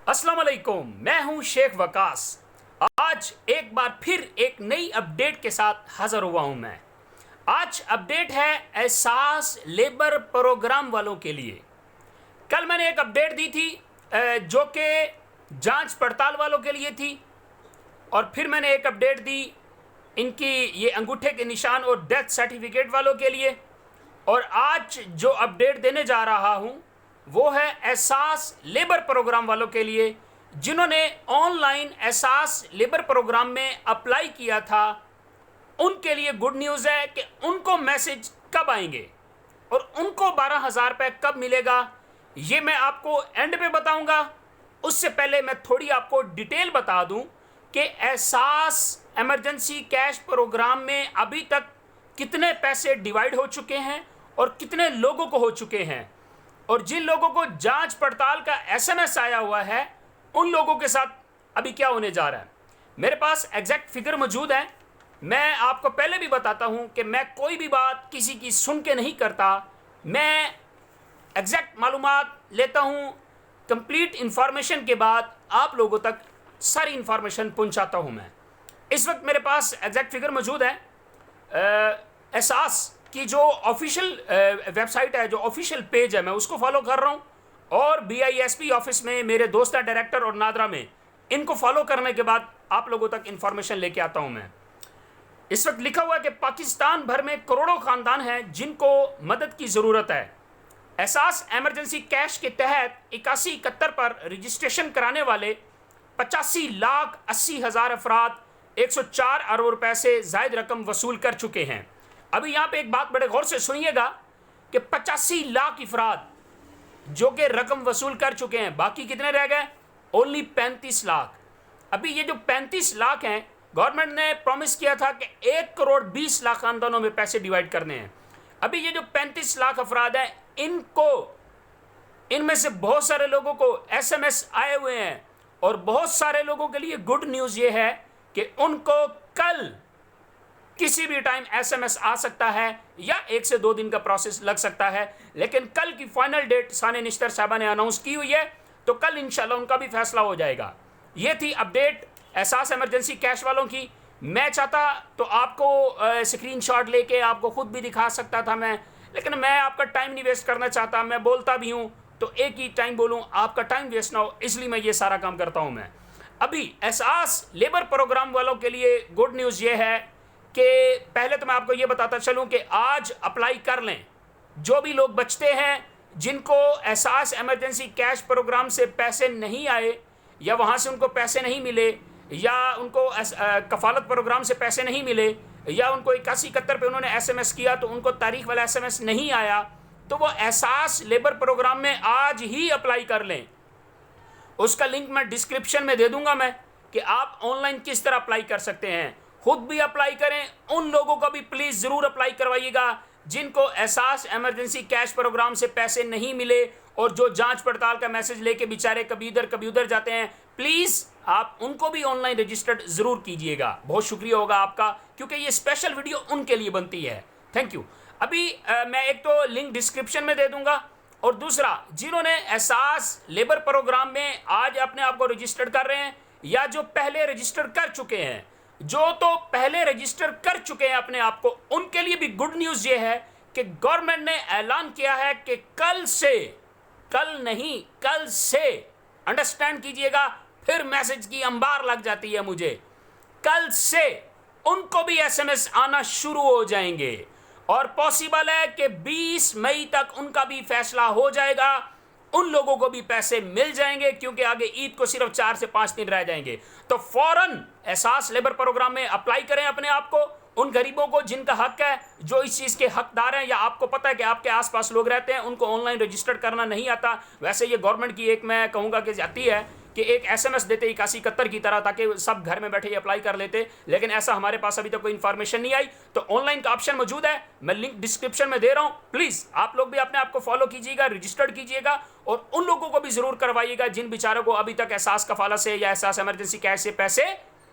अस्सलाम वालेकुम, मैं हूं शेख वकास। आज एक बार फिर एक नई अपडेट के साथ हाजिर हुआ हूं मैं। आज अपडेट है एहसास लेबर प्रोग्राम वालों के लिए। कल मैंने एक अपडेट दी थी जो कि जांच पड़ताल वालों के लिए थी, और फिर मैंने एक अपडेट दी इनकी ये अंगूठे के निशान और डेथ सर्टिफिकेट वालों के लिए। और आज जो अपडेट देने जा रहा हूं वो है एहसास लेबर प्रोग्राम वालों के लिए, जिन्होंने ऑनलाइन एहसास लेबर प्रोग्राम में अप्लाई किया था। उनके लिए गुड न्यूज़ है कि उनको मैसेज कब आएंगे और उनको 12,000 रुपये कब मिलेगा, ये मैं आपको एंड पे बताऊंगा। उससे पहले मैं थोड़ी आपको डिटेल बता दूं कि एहसास इमरजेंसी कैश प्रोग्राम में अभी तक कितने पैसे डिवाइड हो चुके हैं और कितने लोगों को हो चुके हैं, और जिन लोगों को जांच पड़ताल का एसएमएस आया हुआ है उन लोगों के साथ अभी क्या होने जा रहा है। मेरे पास एग्जैक्ट फिगर मौजूद है। मैं आपको पहले भी बताता हूं कि मैं कोई भी बात किसी की सुन के नहीं करता, मैं एग्जैक्ट मालूमात लेता हूं। कंप्लीट इंफॉर्मेशन के बाद आप लोगों तक सारी इंफॉर्मेशन पहुंचाता हूं मैं। इस वक्त मेरे पास एग्जैक्ट फिगर मौजूद है। एहसास की जो ऑफिशियल वेबसाइट है, जो ऑफिशियल पेज है, मैं उसको फॉलो कर रहा हूँ। और बीआईएसपी ऑफिस में मेरे दोस्त हैं डायरेक्टर और नादरा में, इनको फॉलो करने के बाद आप लोगों तक इंफॉर्मेशन लेके आता हूँ मैं। इस वक्त लिखा हुआ है कि पाकिस्तान भर में करोड़ों खानदान हैं जिनको मदद की ज़रूरत है। एहसास एमरजेंसी कैश के तहत 8171 पर रजिस्ट्रेशन कराने वाले 85,80,000 अफराद 104 अरब रुपए से ज़ायद रकम वसूल कर चुके हैं। अभी यहाँ पे एक बात बड़े गौर से सुनिएगा कि 85 लाख अफराद जो कि रकम वसूल कर चुके हैं, बाकी कितने रह गए? ओनली 35 लाख। अभी ये जो 35 लाख हैं, गवर्नमेंट ने प्रॉमिस किया था कि 1 करोड़ 20 लाख खानदानों में पैसे डिवाइड करने हैं। अभी ये जो 35 लाख अफराद हैं, इनमें से बहुत सारे लोगों को एसएमएस आए हुए हैं, और बहुत सारे लोगों के लिए गुड न्यूज़ ये है कि उनको कल किसी भी टाइम एसएमएस आ सकता है, या 1 से 2 दिन का प्रोसेस लग सकता है। लेकिन कल की फाइनल डेट साने निश्तर साहबा ने अनाउंस की हुई है, तो कल इंशाल्लाह उनका भी फैसला हो जाएगा। ये थी अपडेट एहसास इमरजेंसी कैश वालों की। मैं चाहता तो आपको स्क्रीनशॉट लेके आपको खुद भी दिखा सकता था मैं, लेकिन मैं आपका टाइम नहीं वेस्ट करना चाहता। मैं बोलता भी हूँ तो एक ही टाइम बोलूँ, आपका टाइम वेस्ट ना हो, इसलिए मैं ये सारा काम करता हूँ मैं। अभी एहसास लेबर प्रोग्राम वालों के लिए गुड न्यूज़ ये है कि पहले तो मैं आपको ये बताता चलूं कि आज अप्लाई कर लें। जो भी लोग बचते हैं, जिनको एहसास इमरजेंसी कैश प्रोग्राम से पैसे नहीं आए, या वहाँ से उनको पैसे नहीं मिले, या उनको कफालत प्रोग्राम से पैसे नहीं मिले, या उनको 8171 पे उन्होंने एसएमएस किया तो उनको तारीख वाला एसएमएस नहीं आया, तो वो एहसास लेबर प्रोग्राम में आज ही अप्लाई कर लें। उसका लिंक मैं डिस्क्रिप्शन में दे दूंगा मैं, कि आप ऑनलाइन किस तरह अप्लाई कर सकते हैं। खुद भी अप्लाई करें, उन लोगों को भी प्लीज़ ज़रूर अप्लाई करवाइएगा जिनको एहसास इमरजेंसी कैश प्रोग्राम से पैसे नहीं मिले, और जो जांच पड़ताल का मैसेज लेके बेचारे कभी इधर कभी उधर जाते हैं। प्लीज़ आप उनको भी ऑनलाइन रजिस्टर्ड ज़रूर कीजिएगा। बहुत शुक्रिया होगा आपका, क्योंकि ये स्पेशल वीडियो उनके लिए बनती है। Thank you. अभी मैं एक तो लिंक डिस्क्रिप्शन में दे दूंगा, और दूसरा, जिन्होंने एहसास लेबर प्रोग्राम में आज अपने आप को रजिस्टर्ड कर रहे हैं, या जो पहले रजिस्टर कर चुके हैं, जो तो पहले रजिस्टर कर चुके हैं अपने आप को, उनके लिए भी गुड न्यूज़ ये है कि गवर्नमेंट ने ऐलान किया है कि कल से, कल नहीं कल से, अंडरस्टैंड कीजिएगा, फिर मैसेज की अंबार लग जाती है मुझे, कल से उनको भी एसएमएस आना शुरू हो जाएंगे, और पॉसिबल है कि 20 मई तक उनका भी फैसला हो जाएगा। उन लोगों को भी पैसे मिल जाएंगे, क्योंकि आगे ईद को सिर्फ 4 से 5 दिन रह जाएंगे। तो फौरन एहसास लेबर प्रोग्राम में अप्लाई करें अपने आप को। उन गरीबों को जिनका हक है, जो इस चीज़ के हकदार हैं, या आपको पता है कि आपके आसपास लोग रहते हैं उनको ऑनलाइन रजिस्टर्ड करना नहीं आता। वैसे ये गवर्नमेंट की एक, मैं कहूँगा कि जाती है कि एक एसएमएस देते 8171 की तरह, ताकि सब घर में बैठे ही अप्लाई कर लेते, लेकिन ऐसा हमारे पास अभी तक कोई इन्फॉर्मेशन नहीं आई। तो ऑनलाइन का ऑप्शन मौजूद है, मैं लिंक डिस्क्रिप्शन में दे रहा हूँ। प्लीज़ आप लोग भी अपने आप को फॉलो कीजिएगा, रजिस्टर्ड कीजिएगा, और उन लोगों को भी ज़रूर करवाइएगा जिन बेचारों को अभी तक एहसास कफाला से या एहसास इमरजेंसी कैश से पैसे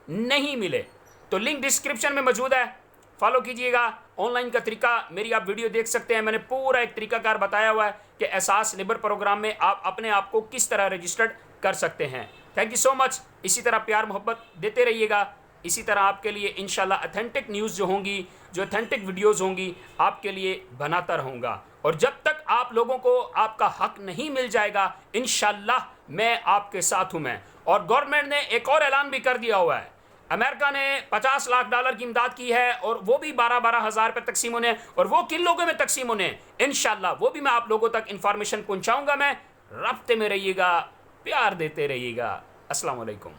नहीं मिले। तो लिंक डिस्क्रिप्शन में मौजूद है, फॉलो कीजिएगा। ऑनलाइन का तरीका मेरी आप वीडियो देख सकते हैं, मैंने पूरा एक तरीकाकार बताया हुआ है कि एहसास लेबर प्रोग्राम में आप अपने आप को किस तरह रजिस्टर्ड कर सकते हैं। Thank you so much. इसी तरह प्यार मोहब्बत देते रहिएगा। इसी तरह आपके लिए इंशाल्लाह ऑथेंटिक न्यूज़ जो होंगी, जो ऑथेंटिक वीडियोज़ होंगी, आपके लिए बनाता रहूँगा। और जब तक आप लोगों को आपका हक नहीं मिल जाएगा, इंशाल्लाह मैं आपके साथ हूँ मैं। और गवर्नमेंट ने एक और ऐलान भी कर दिया हुआ है। अमेरिका ने $50 लाख की इमदाद की है, और वो भी 12-12 हज़ार पे तकसीम होने, और वो किन लोगों में तकसीम होने, इंशाल्लाह वो भी मैं आप लोगों तक इंफॉर्मेशन पहुँचाऊँगा। मैं राब्ते में रहिएगा, प्यार देते रहिएगा। अस्सलाम वालेकुम।